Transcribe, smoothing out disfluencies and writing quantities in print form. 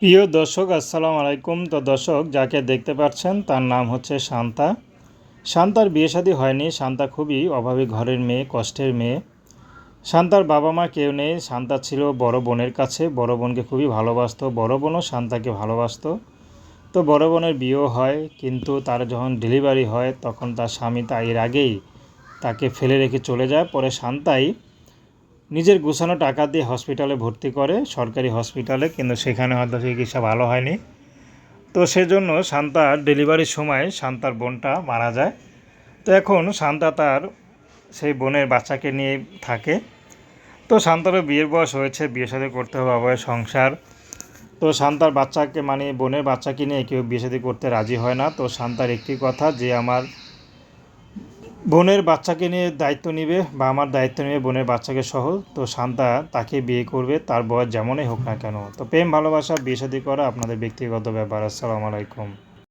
প্রিয় দর্শক আসসালামু আলাইকুম। তো দর্শক যাকে দেখতে পাচ্ছেন তার নাম হচ্ছে শান্তা। শান্তার বিয়ে শাদী হয়নি। শান্তা খুবই অভাবী ঘরের মেয়ে, কষ্টের মেয়ে। শান্তার বাবা মা কেউ নেই। শান্তা ছিল বড় বোনের কাছে। বড় বোনকে খুবই ভালোবাসতো। বড় বোনও শান্তাকে ভালোবাসতো। তো বড় বোনের বিয়েও হয়, কিন্তু তার যখন ডেলিভারি হয় তখন তার স্বামী এর আগেই তাকে ফেলে রেখে চলে যায়। পরে শান্তাই নিজের গুছানো টাকা দিয়ে হসপিটালে ভর্তি করে, সরকারি হসপিটালে, কিন্তু সেখানে হয়তো চিকিৎসা ভালো হয়নি। তো সেজন্য শান্তার ডেলিভারির সময় শান্তার বোনটা মারা যায়। তো এখন শান্তা তার সেই বোনের বাচ্চাকে নিয়ে থাকে। তো শান্তারও বিয়ের বয়স হয়েছে, বিয়ে শাদী করতে হবে, আবার সংসার। তো শান্তার বাচ্চাকে বোনের বাচ্চাকে নিয়ে কেউ বিয়ে শাদী করতে রাজি হয় না। তো শান্তার একটি কথা যে আমার বোনের বাচ্চাকে নিয়ে দায়িত্ব নেবে বা আমার দায়িত্ব নেবে বোনের বাচ্চাকে সহ। তো শান্তা তাকে বিয়ে করবে, তার বয়স যেমনই হোক না কেন। তো প্রেম ভালোবাসা বিয়ে শাদী করা আপনাদের ব্যক্তিগত ব্যাপার। আসসালামু আলাইকুম।